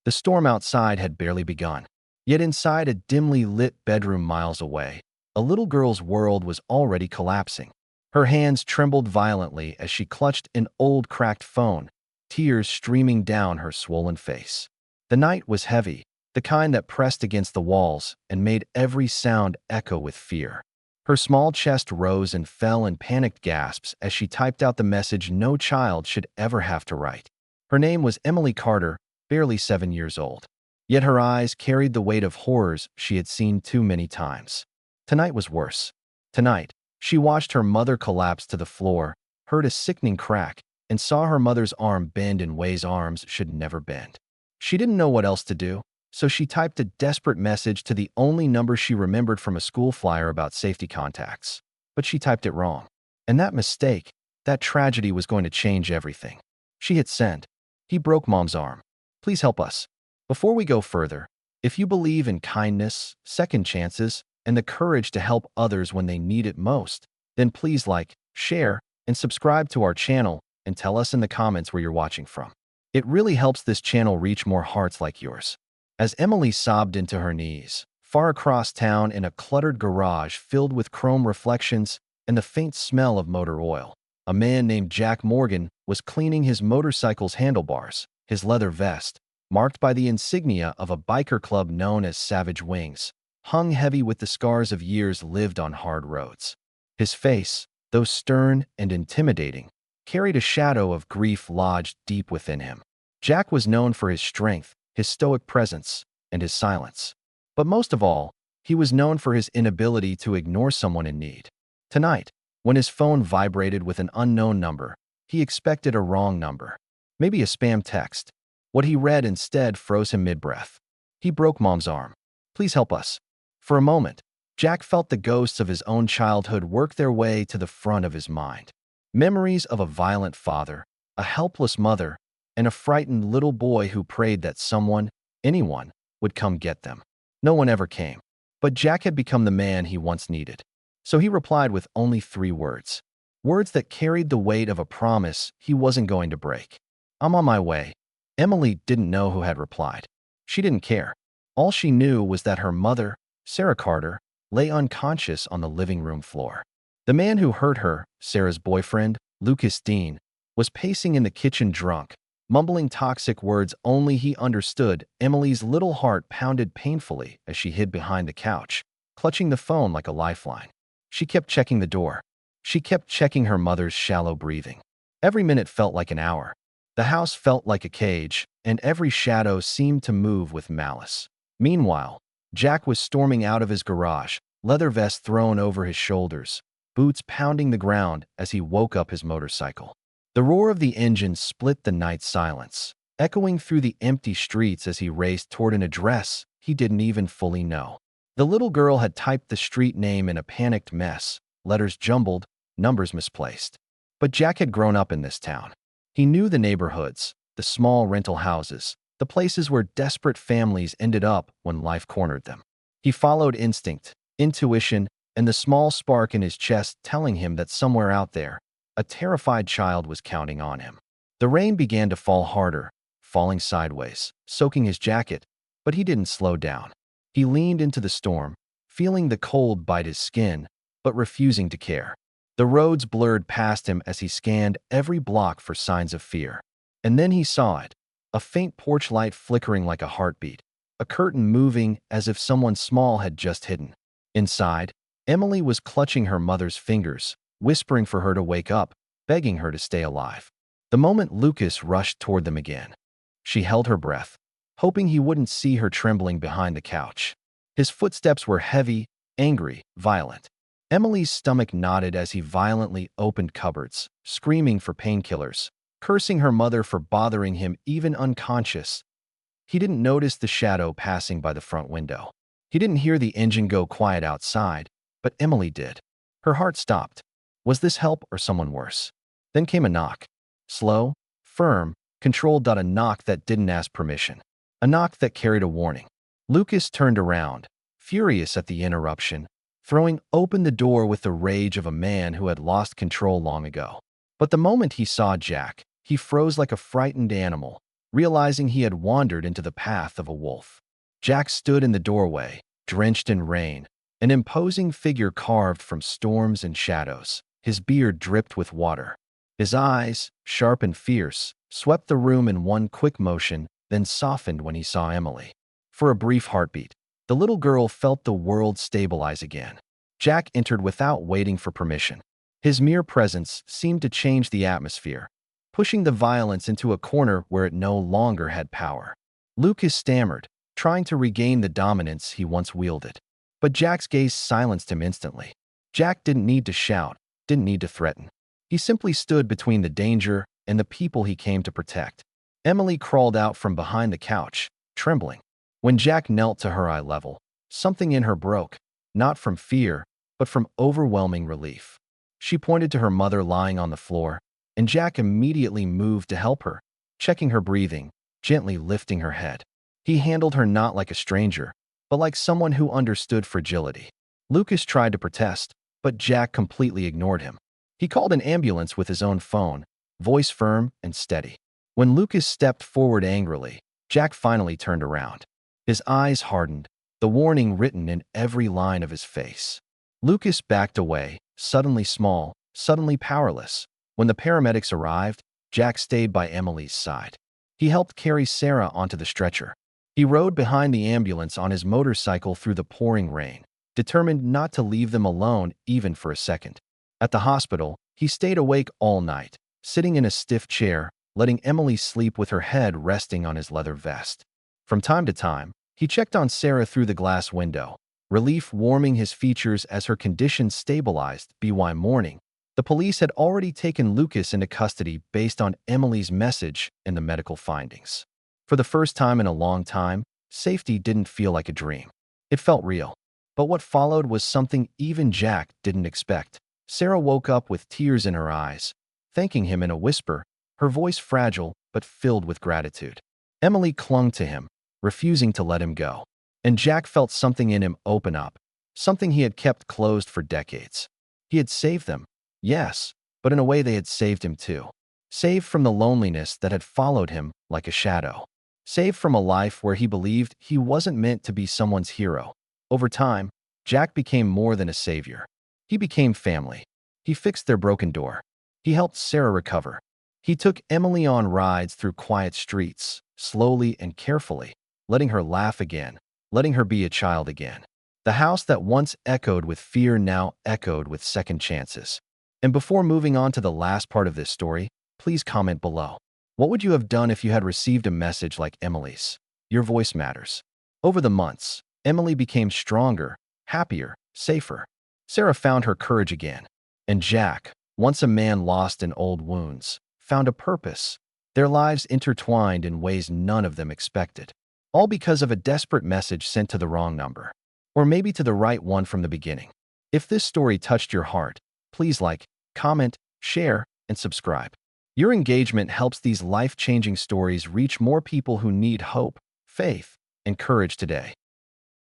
The storm outside had barely begun. Yet inside a dimly lit bedroom miles away, a little girl's world was already collapsing. Her hands trembled violently as she clutched an old cracked phone, tears streaming down her swollen face. The night was heavy, the kind that pressed against the walls and made every sound echo with fear. Her small chest rose and fell in panicked gasps as she typed out the message no child should ever have to write. Her name was Emily Carter, barely 7 years old. Yet her eyes carried the weight of horrors she had seen too many times. Tonight was worse. Tonight, she watched her mother collapse to the floor, heard a sickening crack, and saw her mother's arm bend in ways arms should never bend. She didn't know what else to do, so she typed a desperate message to the only number she remembered from a school flyer about safety contacts. But she typed it wrong. And that mistake, that tragedy was going to change everything. She hit send. He broke Mom's arm. Please help us. Before we go further, if you believe in kindness, second chances, and the courage to help others when they need it most, then please like, share, and subscribe to our channel and tell us in the comments where you're watching from. It really helps this channel reach more hearts like yours. As Emily sobbed into her knees, far across town in a cluttered garage filled with chrome reflections and the faint smell of motor oil, a man named Jack Morgan was cleaning his motorcycle's handlebars, his leather vest, marked by the insignia of a biker club known as Savage Wings, hung heavy with the scars of years lived on hard roads. His face, though stern and intimidating, carried a shadow of grief lodged deep within him. Jack was known for his strength, his stoic presence, and his silence. But most of all, he was known for his inability to ignore someone in need. Tonight, when his phone vibrated with an unknown number, he expected a wrong number, maybe a spam text. What he read instead froze him mid-breath. He broke Mom's arm. Please help us. For a moment, Jack felt the ghosts of his own childhood work their way to the front of his mind. Memories of a violent father, a helpless mother, and a frightened little boy who prayed that someone, anyone, would come get them. No one ever came. But Jack had become the man he once needed. So he replied with only 3 words. Words that carried the weight of a promise he wasn't going to break. I'm on my way. Emily didn't know who had replied. She didn't care. All she knew was that her mother, Sarah Carter, lay unconscious on the living room floor. The man who hurt her, Sarah's boyfriend, Lucas Dean, was pacing in the kitchen drunk, mumbling toxic words only he understood. Emily's little heart pounded painfully as she hid behind the couch, clutching the phone like a lifeline. She kept checking the door. She kept checking her mother's shallow breathing. Every minute felt like an hour. The house felt like a cage, and every shadow seemed to move with malice. Meanwhile, Jack was storming out of his garage, leather vest thrown over his shoulders, boots pounding the ground as he woke up his motorcycle. The roar of the engine split the night silence, echoing through the empty streets as he raced toward an address he didn't even fully know. The little girl had typed the street name in a panicked mess, letters jumbled, numbers misplaced. But Jack had grown up in this town. He knew the neighborhoods, the small rental houses, the places where desperate families ended up when life cornered them. He followed instinct, intuition, and the small spark in his chest telling him that somewhere out there, a terrified child was counting on him. The rain began to fall harder, falling sideways, soaking his jacket, but he didn't slow down. He leaned into the storm, feeling the cold bite his skin, but refusing to care. The roads blurred past him as he scanned every block for signs of fear. And then he saw it, a faint porch light flickering like a heartbeat, a curtain moving as if someone small had just hidden. Inside, Emily was clutching her mother's fingers, whispering for her to wake up, begging her to stay alive. The moment Lucas rushed toward them again, she held her breath, hoping he wouldn't see her trembling behind the couch. His footsteps were heavy, angry, violent. Emily's stomach knotted as he violently opened cupboards, screaming for painkillers, cursing her mother for bothering him even unconscious. He didn't notice the shadow passing by the front window. He didn't hear the engine go quiet outside, but Emily did. Her heart stopped. Was this help or someone worse? Then came a knock. Slow, firm, controlled. A knock that didn't ask permission. A knock that carried a warning. Lucas turned around, furious at the interruption, throwing open the door with the rage of a man who had lost control long ago. But the moment he saw Jack, he froze like a frightened animal, realizing he had wandered into the path of a wolf. Jack stood in the doorway, drenched in rain, an imposing figure carved from storms and shadows. His beard dripped with water. His eyes, sharp and fierce, swept the room in one quick motion, then softened when he saw Emily. For a brief heartbeat, the little girl felt the world stabilize again. Jack entered without waiting for permission. His mere presence seemed to change the atmosphere, pushing the violence into a corner where it no longer had power. Lucas stammered, trying to regain the dominance he once wielded. But Jack's gaze silenced him instantly. Jack didn't need to shout, didn't need to threaten. He simply stood between the danger and the people he came to protect. Emily crawled out from behind the couch, trembling. When Jack knelt to her eye level, something in her broke, not from fear, but from overwhelming relief. She pointed to her mother lying on the floor, and Jack immediately moved to help her, checking her breathing, gently lifting her head. He handled her not like a stranger, but like someone who understood fragility. Lucas tried to protest, but Jack completely ignored him. He called an ambulance with his own phone, voice firm and steady. When Lucas stepped forward angrily, Jack finally turned around. His eyes hardened, the warning written in every line of his face. Lucas backed away, suddenly small, suddenly powerless. When the paramedics arrived, Jack stayed by Emily's side. He helped carry Sarah onto the stretcher. He rode behind the ambulance on his motorcycle through the pouring rain, determined not to leave them alone even for a second. At the hospital, he stayed awake all night, sitting in a stiff chair, letting Emily sleep with her head resting on his leather vest. From time to time, he checked on Sarah through the glass window, relief warming his features as her condition stabilized. By morning, the police had already taken Lucas into custody based on Emily's message and the medical findings. For the first time in a long time, safety didn't feel like a dream. It felt real. But what followed was something even Jack didn't expect. Sarah woke up with tears in her eyes, thanking him in a whisper, her voice fragile but filled with gratitude. Emily clung to him, refusing to let him go. And Jack felt something in him open up, something he had kept closed for decades. He had saved them, yes, but in a way they had saved him too. Saved from the loneliness that had followed him like a shadow. Saved from a life where he believed he wasn't meant to be someone's hero. Over time, Jack became more than a savior. He became family. He fixed their broken door. He helped Sarah recover. He took Emily on rides through quiet streets, slowly and carefully, letting her laugh again, letting her be a child again. The house that once echoed with fear now echoed with second chances. And before moving on to the last part of this story, please comment below. What would you have done if you had received a message like Emily's? Your voice matters. Over the months, Emily became stronger, happier, safer. Sarah found her courage again. And Jack, once a man lost in old wounds, found a purpose. Their lives intertwined in ways none of them expected. All because of a desperate message sent to the wrong number. Or maybe to the right one from the beginning. If this story touched your heart, please like, comment, share, and subscribe. Your engagement helps these life-changing stories reach more people who need hope, faith, and courage today.